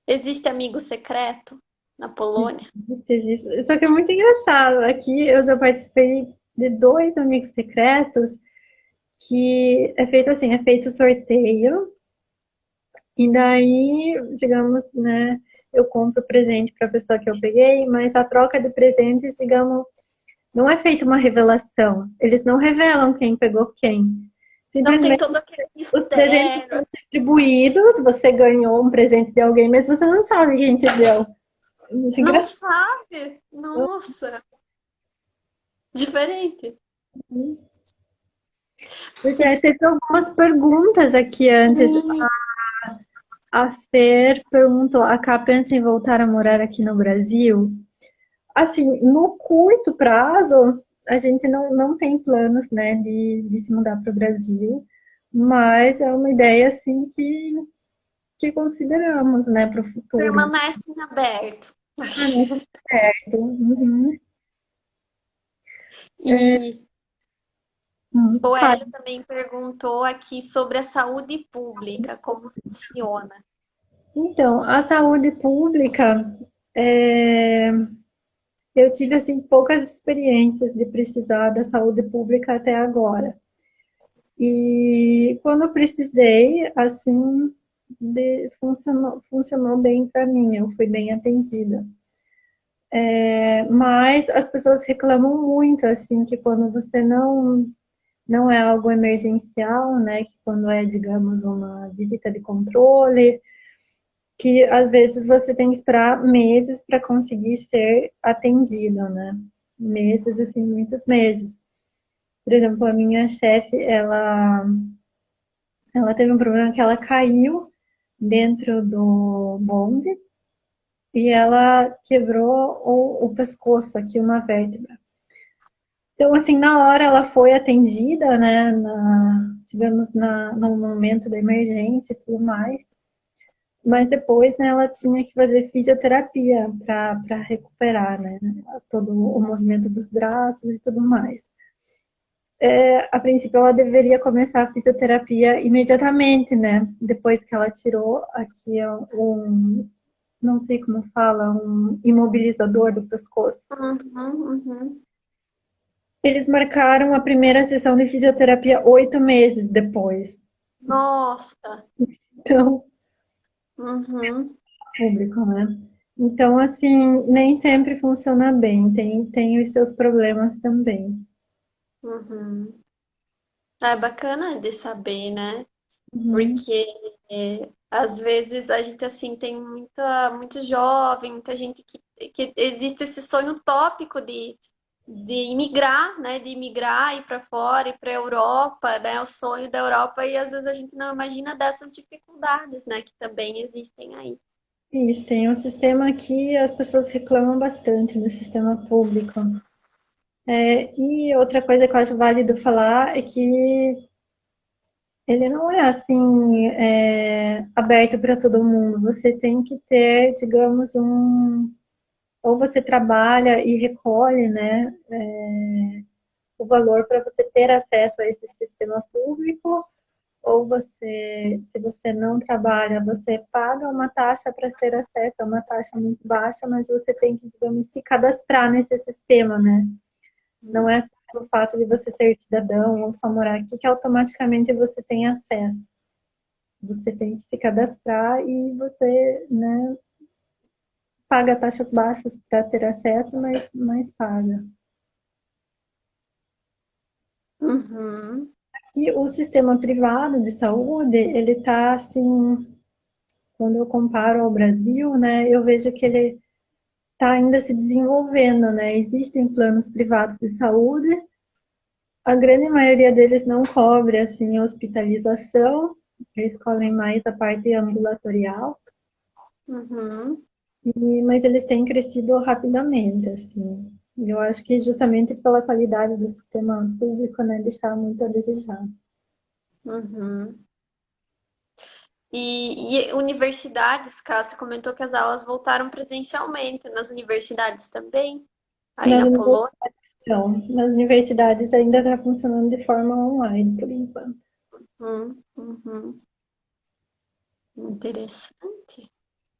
existe amigo secreto na Polônia? Existe. Só que é muito engraçado. Aqui eu já participei de dois amigos secretos que é feito assim, é feito sorteio. E daí, digamos, né, eu compro presente para a pessoa que eu peguei, mas a troca de presentes, digamos, não é feita uma revelação. Eles não revelam quem pegou quem. Não tem Simplesmente todo aquele os presentes mistério. são distribuídos, você ganhou um presente de alguém, mas você não sabe quem te deu. É muito Não engraçado. sabe? Nossa, diferente. Porque teve algumas perguntas aqui antes. Hum, A Fer perguntou: a Cá pensa em voltar a morar aqui no Brasil? Assim, no curto prazo, a gente não tem planos, né, de se mudar para o Brasil, mas é uma ideia, assim, que consideramos, né, para o futuro. permanece em aberto. Ah, não, certo. Uhum. E o Fala. Hélio também perguntou aqui sobre a saúde pública, como funciona. Então, a saúde pública, é, eu tive, assim, poucas experiências de precisar da saúde pública até agora. E quando eu precisei, assim, funcionou bem para mim, eu fui bem atendida. Mas as pessoas reclamam muito, assim, que quando você não é algo emergencial, né, que quando é, digamos, uma visita de controle, que às vezes você tem que esperar meses para conseguir ser atendido, né? Meses, assim, muitos meses. Por exemplo, a minha chefe, ela teve um problema que ela caiu dentro do bonde e ela quebrou o pescoço aqui, uma vértebra. Então, assim, na hora ela foi atendida, né, tivemos no momento da emergência e tudo mais. Mas depois, né, ela tinha que fazer fisioterapia para recuperar, né, todo o movimento dos braços e tudo mais. A princípio, ela deveria começar a fisioterapia imediatamente, né? Depois que ela tirou aqui não sei como fala, um imobilizador do pescoço. Eles marcaram a primeira sessão de fisioterapia 8 meses depois. Nossa! Então, público, né? Então, assim, nem sempre funciona bem, tem os seus problemas também. É bacana de saber, né? Uhum. Porque às vezes a gente assim tem muito jovem, muita gente que existe esse sonho utópico de imigrar, né? De imigrar, ir para fora, ir para a Europa, né? O sonho da Europa, e às vezes a gente não imagina dessas dificuldades, né? Que também existem aí. Isso, tem um sistema que as pessoas reclamam bastante do sistema público. E outra coisa que eu acho válido falar é que ele não é assim aberto para todo mundo. Você tem que ter, digamos, ou você trabalha e recolhe, né, o valor para você ter acesso a esse sistema público, ou você, se você não trabalha, você paga uma taxa para ter acesso, é uma taxa muito baixa, mas você tem que, digamos, se cadastrar nesse sistema, né? Não é só o fato de você ser cidadão ou só morar aqui que automaticamente você tem acesso. Você tem que se cadastrar e você, né, paga taxas baixas para ter acesso, mas paga. Uhum. E o sistema privado de saúde, ele está assim, quando eu comparo ao Brasil, né, eu vejo que ele está ainda se desenvolvendo, né? Existem planos privados de saúde, a grande maioria deles não cobre assim hospitalização, eles cobrem mais a parte ambulatorial, Uhum. mas eles têm crescido rapidamente, assim. Eu acho que justamente pela qualidade do sistema público, né, deixar muito a desejar. Uhum. E universidades, Cássia comentou que as aulas voltaram presencialmente nas universidades também, aí Nas na Polônia. universidades, não. Nas universidades ainda está funcionando de forma online, por enquanto. Uhum. Interessante.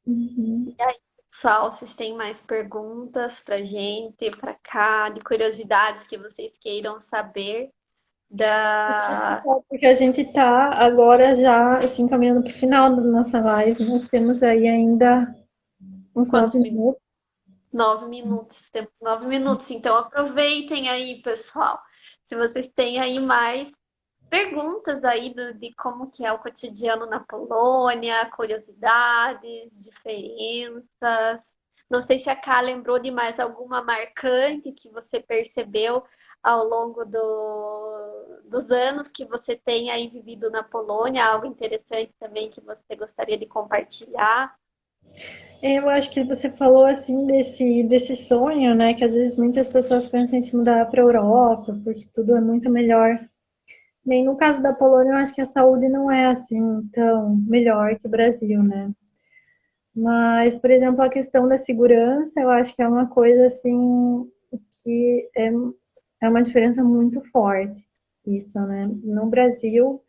Uhum. E aí, pessoal, vocês têm mais perguntas pra gente, pra cá, de curiosidades que vocês queiram saber da. Porque a gente está agora já assim caminhando para o final da nossa live. Nós temos aí ainda uns nove Quantos minutos? minutos. 9 minutos. Temos 9 minutos. Então aproveitem aí, pessoal. Se vocês têm aí mais perguntas aí de como que é o cotidiano na Polônia, curiosidades, diferenças. Não sei se a Ká lembrou de mais alguma marcante que você percebeu ao longo dos anos que você tem aí vivido na Polônia, algo interessante também que você gostaria de compartilhar. Eu acho que você falou assim desse sonho, né? Que às vezes muitas pessoas pensam em se mudar para a Europa, porque tudo é muito melhor. Nem no caso da Polônia, eu acho que a saúde não é assim tão melhor que o Brasil, né? Mas, por exemplo, a questão da segurança, eu acho que é uma coisa assim que é uma diferença muito forte. Isso, né? No Brasil,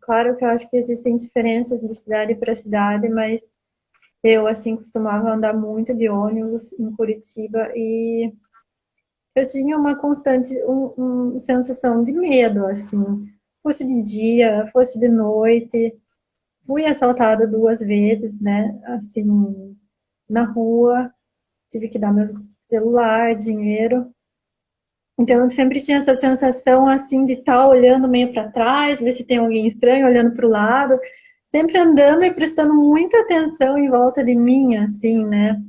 claro que eu acho que existem diferenças de cidade para cidade, mas eu, assim, costumava andar muito de ônibus em Curitiba e eu tinha uma constante sensação de medo, assim, fosse de dia, fosse de noite. Fui assaltada 2 vezes, né, assim, na rua, tive que dar meu celular, dinheiro. Então, eu sempre tinha essa sensação, assim, de estar olhando meio para trás, ver se tem alguém estranho, olhando para o lado, sempre andando e prestando muita atenção em volta de mim, assim, né?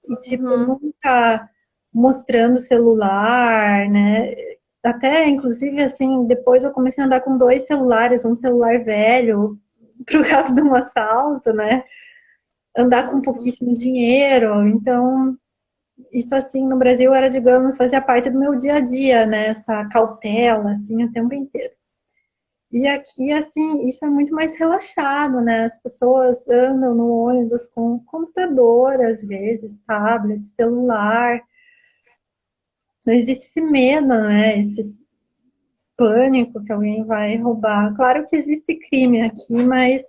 E, tipo, Uhum. nunca mostrando o celular, né? Até, inclusive, assim, depois eu comecei a andar com 2 celulares, um celular velho, por causa de um assalto, né? Andar com Uhum. pouquíssimo dinheiro. Então, isso, assim, no Brasil era, digamos, fazia parte do meu dia a dia, né? Essa cautela, assim, o tempo inteiro. E aqui, assim, isso é muito mais relaxado, né? As pessoas andam no ônibus com computador, às vezes, tablet, celular. Não existe esse medo, né? Esse pânico que alguém vai roubar. Claro que existe crime aqui, mas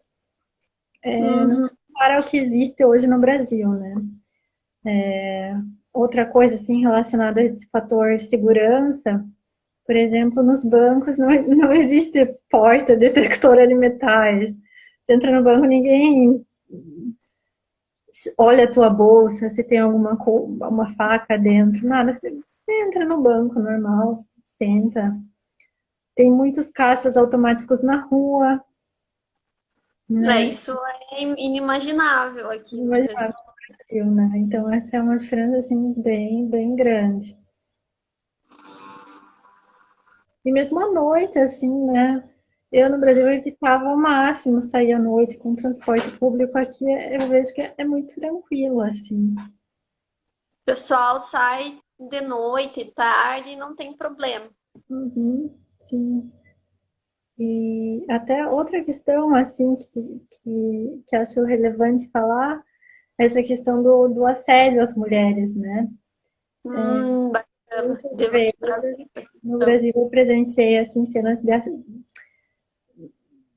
não Uhum. para o que existe hoje no Brasil, né? Outra coisa, assim, relacionada a esse fator segurança, por exemplo, nos bancos não existe porta detectora de metais. Você entra no banco, ninguém olha a tua bolsa, se tem uma faca dentro, nada. Você entra no banco normal, senta. Tem muitos caixas automáticos na rua, né? Isso é inimaginável aqui no Imaginável Brasil. no Brasil, né? Então essa é uma diferença assim bem grande. E mesmo à noite, assim, né? Eu no Brasil evitava ao máximo sair à noite com transporte público. Aqui eu vejo que é muito tranquilo, assim. O pessoal sai de noite, tarde, e não tem problema. Uhum, sim. E até outra questão, assim, que acho relevante falar, é essa questão do assédio às mulheres, né? Bacana. Muitas Devo citar vezes essa no questão. Brasil eu presenciei, assim, cenas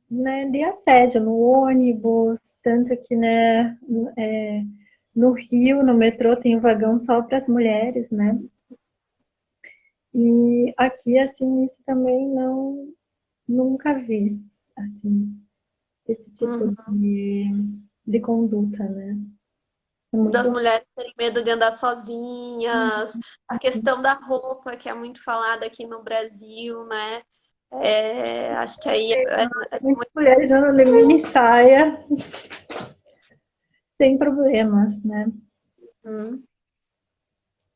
né, de assédio no ônibus, tanto que, né, no Rio, no metrô, tem um vagão só para as mulheres, né? E aqui, assim, isso também nunca vi, assim, esse tipo Uhum. de conduta, né? É Das muito. mulheres terem medo de andar sozinhas, a questão da roupa, que é muito falada aqui no Brasil, né? Acho que aí é Muitas muito. mulheres andam de mini saia sem problemas, né? Hum.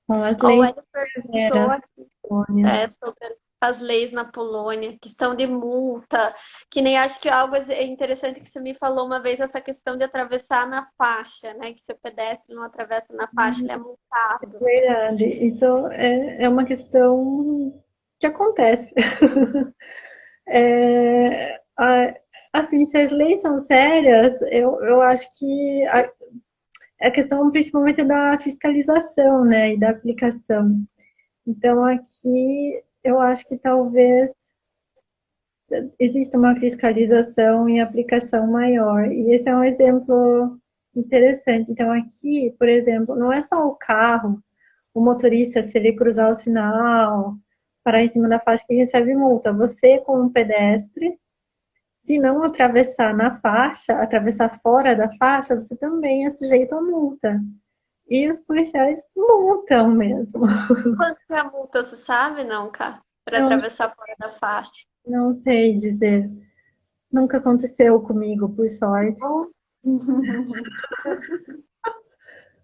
Com as O leis Hélio perguntou severas, aqui, Polônia. sobre as leis na Polônia, questão de multa, que nem acho que algo interessante que você me falou uma vez, essa questão de atravessar na faixa, né? Que se o pedestre não atravessa na faixa, ele é multado. Verdade. Isso é uma questão que acontece. Assim, se as leis são sérias, eu acho que a questão principalmente é da fiscalização, né, e da aplicação. Então, aqui, eu acho que talvez exista uma fiscalização e aplicação maior. E esse é um exemplo interessante. Então, aqui, por exemplo, não é só o carro, o motorista, se ele cruzar o sinal, parar em cima da faixa que recebe multa. Você, como pedestre, se não atravessar na faixa, atravessar fora da faixa, você também é sujeito a multa. E os policiais multam mesmo. Quanto que é a multa, você sabe, não, cara? Para Não, atravessar fora da faixa. não sei dizer. Nunca aconteceu comigo, por sorte. Bom.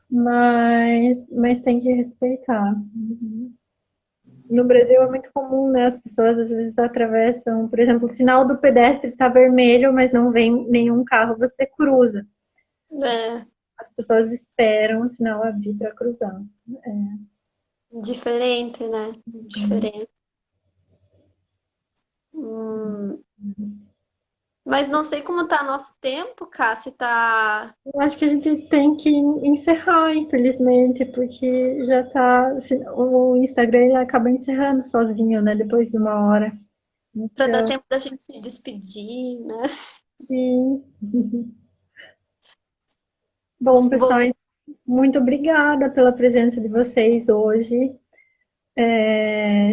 Mas tem que respeitar. No Brasil é muito comum, né? As pessoas às vezes atravessam, por exemplo, o sinal do pedestre está vermelho, mas não vem nenhum carro, você cruza. É, As pessoas esperam o sinal abrir para cruzar. diferente, né? Diferente. Hum. Mas não sei como tá nosso tempo, Cá, se tá. Eu acho que a gente tem que encerrar, infelizmente, porque já tá. O Instagram ele acaba encerrando sozinho, né? Depois de uma hora. Para dar Então, tempo da gente se despedir, né? sim. Bom, pessoal, Bom, muito obrigada pela presença de vocês hoje.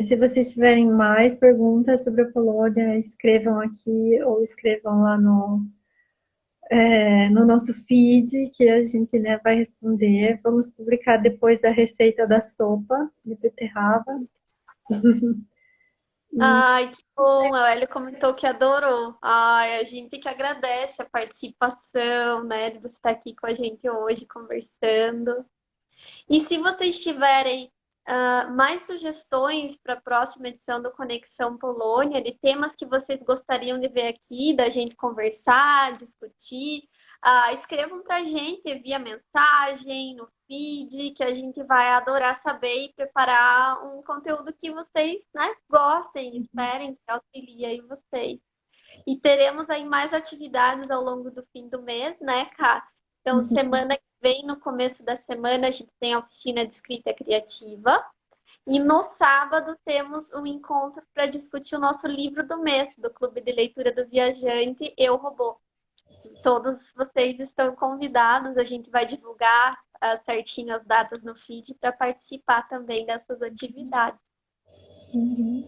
Se vocês tiverem mais perguntas sobre a Polônia, escrevam aqui ou escrevam lá no nosso feed, que a gente, né, vai responder. Vamos publicar depois a receita da sopa de beterraba. E ai, que bom. A Ellie comentou que adorou. Ai, a gente que agradece a participação, né, de você estar aqui com a gente hoje conversando. E se vocês tiverem mais sugestões para a próxima edição do Conexão Polônia, de temas que vocês gostariam de ver aqui, da gente conversar, discutir, escrevam para a gente via mensagem, no feed, que a gente vai adorar saber e preparar um conteúdo que vocês, né, gostem, esperem, que auxilie aí vocês. E teremos aí mais atividades ao longo do fim do mês, né, Ká? Então, Uhum. semana que vem, no começo da semana, a gente tem a oficina de escrita criativa. E no sábado temos um encontro para discutir o nosso livro do mês, do Clube de Leitura do Viajante, Eu, Robô. Todos vocês estão convidados, a gente vai divulgar certinho as datas no feed para participar também dessas atividades. Uhum.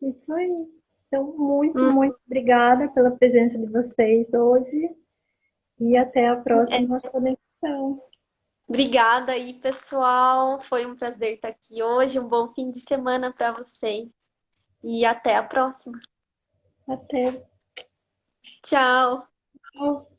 Isso aí. Então, muito, Hum, muito obrigada pela presença de vocês hoje e até a é, próxima conexão. Obrigada aí, pessoal. Foi um prazer estar aqui hoje. Um bom fim de semana para vocês. E até a próxima. Até. Tchau. Tchau.